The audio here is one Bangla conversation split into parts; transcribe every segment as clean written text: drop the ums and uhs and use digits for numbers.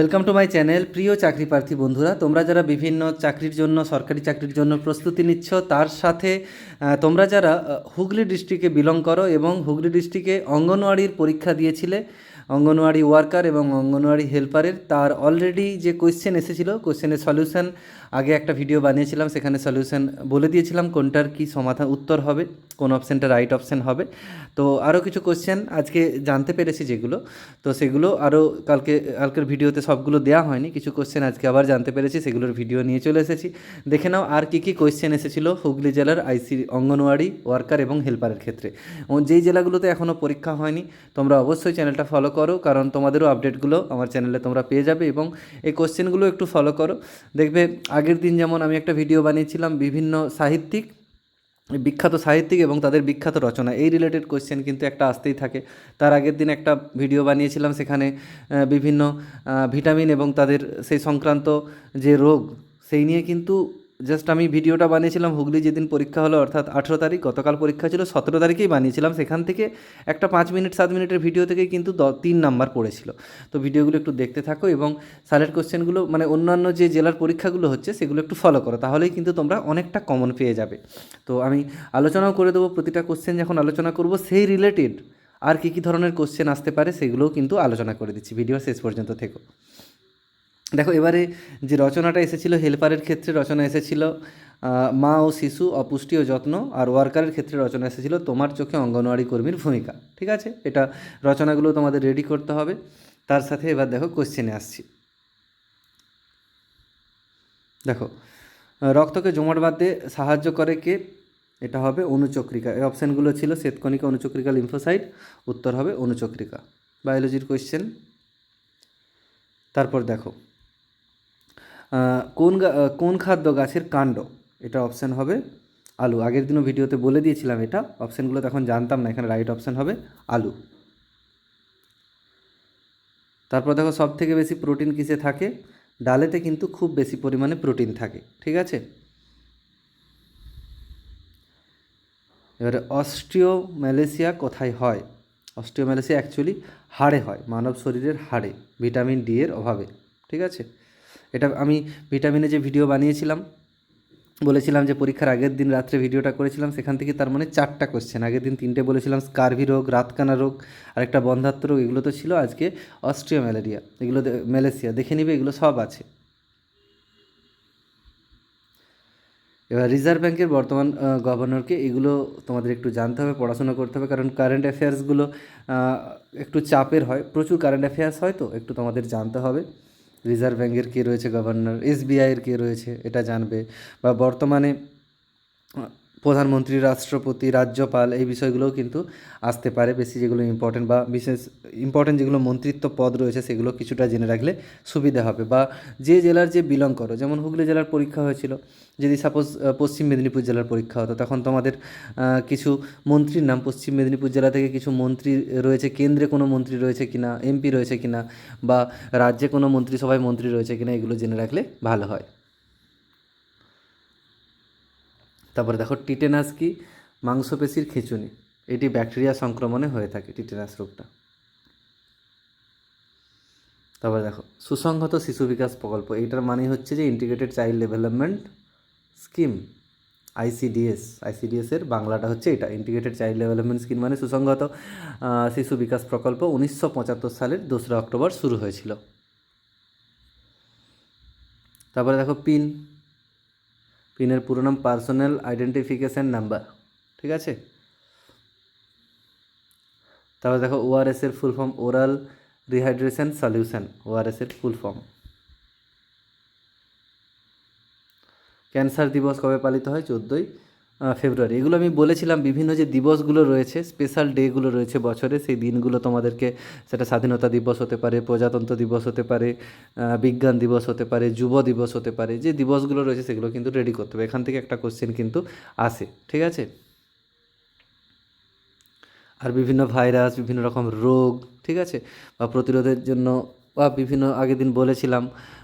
Welcome to my channel. প্রিয় চাকরি প্রার্থী বন্ধুরা, তোমরা যারা বিভিন্ন চাকরির জন্য, সরকারি চাকরির জন্য প্রস্তুতি নিচ্ছ, তার সাথে তোমরা যারা হুগলি ডিস্ট্রিক্টে বিলং করো এবং হুগলি ডিস্ট্রিক্টে অঙ্গনওয়াড়ির পরীক্ষা দিয়েছিলে, অঙ্গনওয়াড়ি ওয়ার্কার এবং অঙ্গনওয়াড়ি হেল্পারের, তার অলরেডি যে কোয়েশ্চেন এসেছিলো, কোয়েশ্চেনের সলিউশন আগে একটা ভিডিও বানিয়েছিলাম, সেখানে সলিউশন বলে দিয়েছিলাম কোনটার কী সমাধান উত্তর হবে, কোন অপশানটা রাইট অপশান হবে। তো আরও কিছু কোয়েশ্চেন আজকে জানতে পেরেছি যেগুলো, তো সেগুলো আরও কালকের ভিডিওতে সবগুলো দেওয়া হয়নি, কিছু কোয়েশ্চেন আজকে আবার জানতে পেরেছি, সেগুলোর ভিডিও নিয়ে চলে এসেছি। দেখে নাও আর কী কী কোয়েশ্চেন এসেছিলো হুগলি জেলার অঙ্গনওয়াড়ি ওয়ার্কার এবং হেল্পারের ক্ষেত্রে। যেই জেলাগুলোতে এখনও পরীক্ষা হয়নি, তোমরা অবশ্যই চ্যানেলটা ফলো করো, কারণ তোমাদেরও আপডেটগুলো আমার চ্যানেলে তোমরা পেয়ে যাবে এবং এই কোয়েশ্চেনগুলো একটু ফলো করো। দেখবে আগের দিন যেমন আমি একটা ভিডিও বানিয়েছিলাম বিভিন্ন বিখ্যাত সাহিত্যিক এবং তাদের বিখ্যাত রচনা, এই রিলেটেড কোয়েশ্চেন কিন্তু একটা আসতেই থাকে। তার আগের দিন একটা ভিডিও বানিয়েছিলাম, সেখানে বিভিন্ন ভিটামিন এবং তাদের সেই সংক্রান্ত যে রোগ, সেই নিয়ে কিন্তু জাস্ট আমি ভিডিওটা বানিয়েছিলাম হুগলি যেদিন পরীক্ষা হলো, অর্থাৎ 18 তারিখ, গতকাল পরীক্ষা ছিল, 17 তারিখেই বানিয়েছিলাম। সেখান থেকে একটা 5 মিনিট 7 মিনিটের ভিডিও থেকেই কিন্তু 3 নাম্বার পড়েছিল। তো ভিডিওগুলো একটু দেখতে থাকো এবং সালের কোশ্চেনগুলো মানে অন্যান্য যে জেলার পরীক্ষাগুলো হচ্ছে সেগুলো একটু ফলো করো, তাহলেই কিন্তু তোমরা অনেকটা কমন পেয়ে যাবে। তো আমি আলোচনাও করে দেবো, প্রতিটা কোশ্চেন যখন আলোচনা করব সেই রিলেটেড আর কী কী ধরনের কোশ্চেন আসতে পারে সেগুলোও কিন্তু আলোচনা করে দিচ্ছি, ভিডিওর শেষ পর্যন্ত থেকো। দেখো এবারে যে রচনাটা এসেছিলো, হেল্পারের ক্ষেত্রে রচনা এসেছিলো মা ও শিশু, অপুষ্টি ও যত্ন, আর ওয়ার্কারের ক্ষেত্রে রচনা এসেছিলো তোমার চোখে অঙ্গনওয়াড়ি কর্মীর ভূমিকা। ঠিক আছে, এটা রচনাগুলো তোমাদের রেডি করতে হবে। তার সাথে এবার দেখো কোশ্চেনে আসছি। দেখো, রক্তকে জমাট বাঁধতে সাহায্য করে কে? এটা হবে অনুচক্রিকা। এই অপশানগুলো ছিল শ্বেতকণিকা, অনুচক্রিকা, লিম্ফোসাইট। উত্তর হবে অনুচক্রিকা, বায়োলজির কোশ্চেন। তারপর দেখো, কোন খাদ্য গাছের কাণ্ড? এটা অপশান হবে আলু। আগের দিনও ভিডিওতে বলে দিয়েছিলাম এটা, অপশানগুলো তখন জানতাম না, এখানে রাইট অপশান হবে আলু। তারপর দেখো, সব থেকে বেশি প্রোটিন কিসে থাকে? ডালেতে কিন্তু খুব বেশি পরিমাণে প্রোটিন থাকে। ঠিক আছে, এবারে অস্টিওম্যালেসিয়া কোথায় হয়? অস্টিওম্যালেসিয়া অ্যাকচুয়ালি হাড়ে হয়, মানব শরীরের হাড়ে, ভিটামিন ডি এর অভাবে। ঠিক আছে, এটা আমি ভিটামিনে যে ভিডিও বানিয়েছিলাম, বলেছিলাম যে পরীক্ষার আগের দিন রাত্রে ভিডিওটা করেছিলাম, সেখান থেকে তার মানে 4টা কোশ্চেন। আগের দিন 3টে বলেছিলাম, স্কারভি রোগ, রাতকানা রোগ, আর একটা বন্ধ্যাত্ব রোগ, এগুলো তো ছিল। আজকে অস্ট্রিওম্যালেরিয়া, এগুলো ম্যালেসিয়া দেখে নিবে, এগুলো সব আছে। এবার রিজার্ভ ব্যাঙ্কের বর্তমান গভর্নরকে, এগুলো তোমাদের একটু জানতে হবে, পড়াশোনা করতে হবে, কারণ কারেন্ট অ্যাফেয়ার্সগুলো একটু চাপের হয়, প্রচুর কারেন্ট অ্যাফেয়ার্স হয়, তো একটু তোমাদের জানতে হবে। রিজার্ভ ব্যাঙ্কের কে রয়েছে গভর্নর, এসবিআইয়ের কে রয়েছে এটা জানবে, বা বর্তমানে প্রধানমন্ত্রী, রাষ্ট্রপতি, রাজ্যপাল, এই বিষয়গুলোও কিন্তু আসতে পারে। বেশি যেগুলো ইম্পর্টেন্ট বা বিশেষ ইম্পর্টেন্ট যেগুলো মন্ত্রিত্ব পদ রয়েছে সেগুলো কিছুটা জেনে রাখলে সুবিধা হবে। বা যে জেলার যে বিলং করো, যেমন হুগলি জেলার পরীক্ষা হয়েছিল, যদি সাপোজ পশ্চিম মেদিনীপুর জেলার পরীক্ষা হতো, তখন তোমাদের কিছু মন্ত্রীর নাম, পশ্চিম মেদিনীপুর জেলা থেকে কিছু মন্ত্রী রয়েছে, কেন্দ্রে কোনো মন্ত্রী রয়েছে কিনা, এমপি রয়েছে কিনা, বা রাজ্যে কোনো মন্ত্রিসভায় মন্ত্রী রয়েছে কিনা, এগুলো জেনে রাখলে ভালো হয়। তারপরে দেখো, টিটেনাস কি? মাংসপেশির খিঁচুনি। এটি ব্যাকটেরিয়া সংক্রমণে হয়ে থাকে টিটেনাস রোগটা। তারপরে দেখো, সুসংহত শিশু বিকাশ প্রকল্প, এইটার মানে হচ্ছে যে ইন্টিগ্রেটেড চাইল্ড ডেভেলপমেন্ট স্কিম, আইসিডিএসের বাংলাটা হচ্ছে এটা, ইন্টিগ্রেটেড চাইল্ড ডেভেলপমেন্ট স্কিম মানে সুসংহত শিশু বিকাশ প্রকল্প। 1975 সালের 2রা অক্টোবর শুরু হয়েছিল। তারপরে দেখো, পিনের পুরো নাম পার্সোনাল আইডেন্টিফিকেশান নাম্বার। ঠিক আছে, তারপরে দেখো, ওআরএসের full form oral rehydration solution, ওআরএসের ফুল ফর্ম। ক্যান্সার দিবস কবে পালিত হয়? 14ই ফেব্রুয়ারি। এগুলো আমি বলেছিলাম, বিভিন্ন যে দিবসগুলো রয়েছে, স্পেশাল ডেগুলো রয়েছে বছরে, সেই দিনগুলো তোমাদেরকে, সেটা স্বাধীনতা দিবস হতে পারে, প্রজাতন্ত্র দিবস হতে পারে, বিজ্ঞান দিবস হতে পারে, যুব দিবস হতে পারে, যে দিবসগুলো রয়েছে সেগুলো কিন্তু রেডি করতে হবে, এখান থেকে একটা কোশ্চেন কিন্তু আসে। ঠিক আছে, আর বিভিন্ন ভাইরাস, বিভিন্ন রকম রোগ, ঠিক আছে, বা প্রতিরোধের জন্য, বা বিভিন্ন আগের দিন বলেছিলাম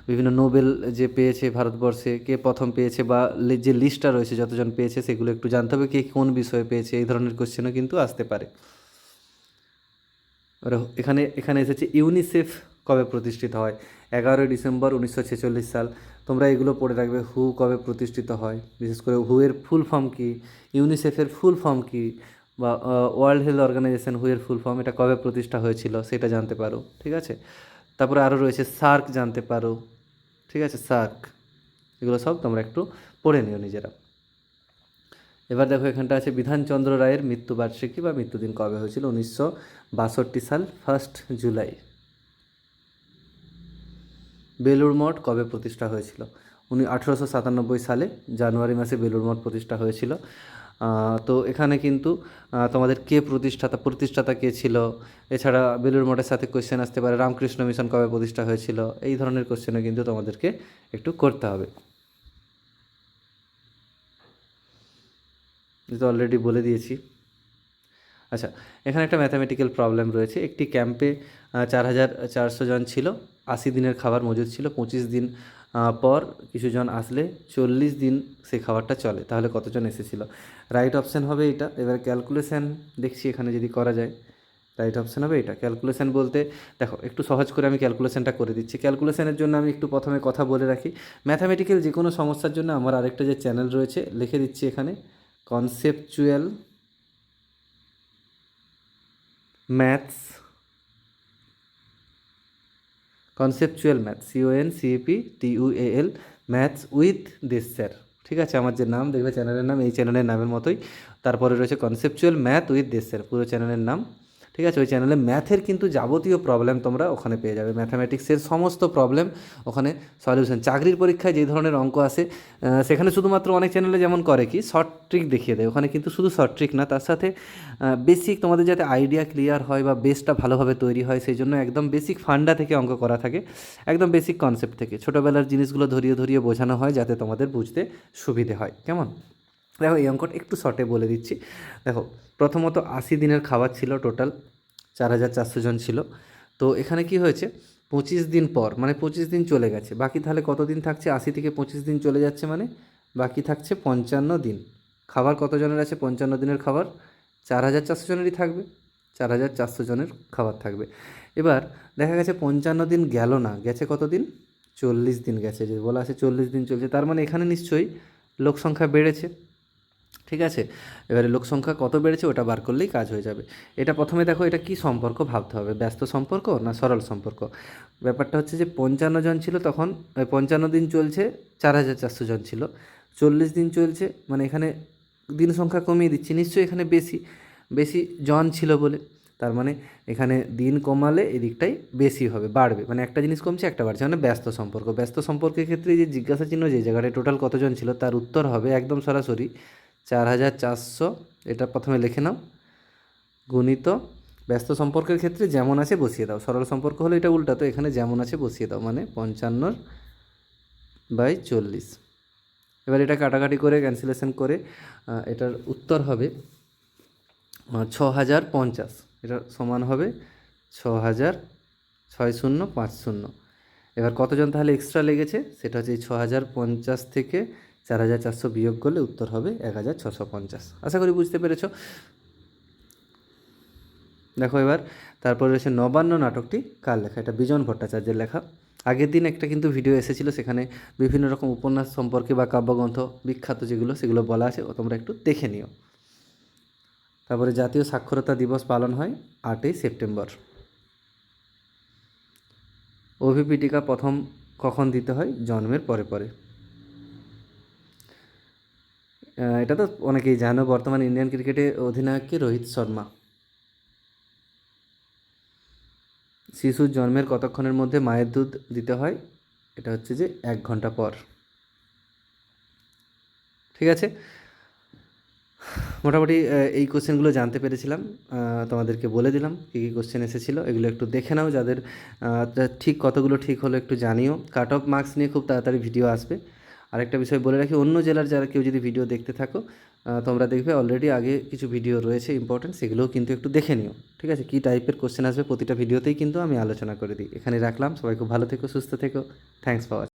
বিভিন্ন নোবেল যে পেয়েছে ভারতবর্ষে, কে প্রথম পেয়েছে, বা যে লিস্টটা রয়েছে যতজন পেয়েছে সেগুলো একটু জানতে হবে, কে কোন বিষয়ে পেয়েছে, এই ধরনের কোশ্চেনও কিন্তু আসতে পারে। এখানে এসেছে ইউনিসেফ কবে প্রতিষ্ঠিত হয়, 11 ডিসেম্বর 1946 সাল। তোমরা এগুলো পড়ে রাখবে। হু কবে প্রতিষ্ঠিত হয়, বিশেষ করে হু এর ফুল ফর্ম কী, ইউনিসেফের ফুল ফর্ম কী, বা ওয়ার্ল্ড হেলথ অর্গানাইজেশন হু এর ফুল ফর্ম, এটা কবে প্রতিষ্ঠা হয়েছিল সেটা জানতে পারো। ঠিক আছে, তারপরে আরও রয়েছে সার্ক জানতে পারো। ঠিক আছে, সার্ক, এগুলো সব তোমরা একটু পড়ে নিও নিজেরা। এবার দেখো এখানটা আছে বিধানচন্দ্র রায়ের মৃত্যুবার্ষিকী বা মৃত্যুদিন কবে হয়েছিল, 1962 সাল 1 জুলাই। বেলুড় মঠ কবে প্রতিষ্ঠা হয়েছিল, 1897 সালে জানুয়ারি মাসে বেলুড় মঠ প্রতিষ্ঠা হয়েছিল। তো এখানে কিন্তু তোমাদের কে প্রতিষ্ঠাতা কে ছিল, এছাড়া বেলুড় মঠের সাথে কোয়েশ্চেন আসতে পারে রামকৃষ্ণ মিশন কবে প্রতিষ্ঠা হয়েছিল, এই ধরনের কোয়েশ্চেনও কিন্তু তোমাদেরকে একটু করতে হবে। যেটা অলরেডি বলে দিয়েছি। আচ্ছা, এখানে একটা ম্যাথামেটিক্যাল প্রবলেম রয়েছে। একটি ক্যাম্পে 4400 জন ছিল, 80 দিনের খাবার মজুদ ছিল। 25 দিন পর কিছু জন আসলে 40 দিন সেই খাবারটা চলে, তাহলে কতজন এসেছিল? রাইট অপশান হবে এটা। এবার ক্যালকুলেশান দেখছি এখানে যদি করা যায়, রাইট অপশান হবে এটা। ক্যালকুলেশান বলতে দেখো একটু সহজ করে আমি ক্যালকুলেশানটা করে দিচ্ছি। ক্যালকুলেশানের জন্য আমি একটু প্রথমে কথা বলে রাখি, ম্যাথামেটিক্যাল যে কোনো সমস্যার জন্য আমার আরেকটা যে চ্যানেল রয়েছে লিখে দিচ্ছি এখানে, conceptual maths, conceptual maths, CONCEPTUAL maths with this sir. ঠিক আছে, আমার যে নাম দেখবে চ্যানেলের নাম এই চ্যানেলের নামের মতোই, তারপরে রয়েছে conceptual math with this sir, পুরো চ্যানেলের নাম। ঠিক আছে, ওই চ্যানেলে ম্যাথের কিন্তু যাবতীয় প্রবলেম তোমরা ওখানে পেয়ে যাবে, ম্যাথামেটিক্সের সমস্ত প্রবলেম ওখানে সলিউশন। চাকরির পরীক্ষায় যে ধরনের অঙ্ক আসে সেখানে শুধুমাত্র অনেক চ্যানেলে যেমন করে কি শর্ট ট্রিক দেখিয়ে দেয়, ওখানে কিন্তু শুধু শর্ট ট্রিক না, তার সাথে বেসিক তোমাদের যাতে আইডিয়া ক্লিয়ার হয় বা বেসটা ভালোভাবে তৈরি হয় সেই জন্য একদম বেসিক ফান্ডা থেকে অঙ্ক করা থাকে, একদম বেসিক কনসেপ্ট থেকে ছোটোবেলার জিনিসগুলো ধরিয়ে ধরিয়ে বোঝানো হয় যাতে তোমাদের বুঝতে সুবিধে হয়। কেমন? দেখো এই অঙ্কটা একটু শর্টে বলে দিচ্ছি। দেখো প্রথমত 80 দিনের খাবার ছিল, টোটাল 4400 জন ছিল। তো এখানে কি হয়েছে, 25 দিন পর মানে 25 দিন চলে গেছে, বাকি তাহলে কত দিন থাকছে? 80 থেকে 25 দিন চলে যাচ্ছে মানে বাকি থাকছে 55 দিন। খাবার কতজনের আছে? 55 দিনের খাবার 4400 জনেরই থাকবে, 4400 জনের খাবার থাকবে। এবার দেখা গেছে 55 দিন গেল না, গেছে কত দিন? 40 দিন গেছে, যে বলা আছে 40 দিন চলছে, তার মানে এখানে নিশ্চয়ই লোক সংখ্যা বেড়েছে। ঠিক আছে, এবারে লোক সংখ্যা কত বেড়েছে ওটা বার করলেই কাজ হয়ে যাবে। এটা প্রথমে দেখো এটা কি সম্পর্ক ভাবতে হবে, ব্যস্ত সম্পর্ক না সরল সম্পর্ক। ব্যাপারটা হচ্ছে যে 55 জন ছিল তখন, 55 দিন চলছে, 4400 জন ছিল, 40 দিন চলছে, মানে এখানে দিন সংখ্যা কমিয়ে দিচ্ছি, নিশ্চয়ই এখানে বেশি বেশি জন ছিল বলে, তার মানে এখানে দিন কমালে এদিকটাই বেশি হবে, বাড়বে, মানে একটা জিনিস কমছে একটা বাড়ছে, মানে ব্যস্ত সম্পর্ক। ব্যস্ত সম্পর্কের ক্ষেত্রে যে জিজ্ঞাসা চিহ্ন যে জায়গাটায় টোটাল কতজন ছিল তার উত্তর হবে একদম সরাসরি 4400, এটা প্রথমে লিখে নাও, গুণিত ব্যস্ত সম্পর্কের ক্ষেত্রে যেমন আছে বসিয়ে দাও, সরল সম্পর্ক হলে এটা উল্টা, তো এখানে যেমন আছে বসিয়ে দাও, মানে 55/40। এবার এটা কাটাকাটি করে ক্যান্সেলেশন করে এটার উত্তর হবে 6050, এটা সমান হবে 6000/6050। এবার কতজন তাহলে এক্সট্রা লেগেছে সেটা হচ্ছে এই 6050 থেকে 4400 বিয়োগ করলে উত্তর হবে 1650। আশা করি বুঝতে পেরেছ। দেখো এবার তারপরে রয়েছে নবান্ন নাটকটি কার লেখা, এটা বিজন ভট্টাচার্যের লেখা। আগের দিন একটা কিন্তু ভিডিও এসেছিলো, সেখানে বিভিন্ন রকম উপন্যাস সম্পর্কে বা কাব্যগ্রন্থ বিখ্যাত যেগুলো সেগুলো বলা আছে, ও তোমরা একটু দেখে নিও। তারপরে জাতীয় সাক্ষরতা দিবস পালন হয় 8ই সেপ্টেম্বর। অভিপীঠিকা প্রথম কখন দিতে হয়? জন্মের পরে পরে। এটা তো অনেকেই জানো, বর্তমান ইন্ডিয়ান ক্রিকেটে অধিনায়ক রোহিত শর্মা। শিশুর জন্মের কতক্ষণের মধ্যে মায়ের দুধ দিতে হয়? এটা হচ্ছে যে 1 ঘন্টা পর। ঠিক আছে, মোটামুটি এই কোশ্চেনগুলো জানতে পেরেছিলাম, তোমাদেরকে বলে দিলাম কী কী কোশ্চেন এসেছিলো, এগুলো একটু দেখে নাও, যাদের ঠিক কতগুলো ঠিক হলো একটু জানিও। কাট অফ মার্কস নিয়ে খুব তাড়াতাড়ি ভিডিও আসবে। আরেকটা বিষয় বলে রাখি, অন্য জেলার যারা কেউ যদি ভিডিও দেখতে থাকো তোমরা দেখবে অলরেডি আগে কিছু ভিডিও রয়েছে ইম্পর্টেন্ট, সেগুলোও কিন্তু একটু দেখে নিও। ঠিক আছে, কী টাইপের কোশ্চেন আসবে প্রতিটা ভিডিওতেই কিন্তু আমি আলোচনা করে দিই। এখানে রাখলাম, সবাই খুব ভালো থেকো, সুস্থ থেকো, থ্যাংকস ফর ওয়াচিং।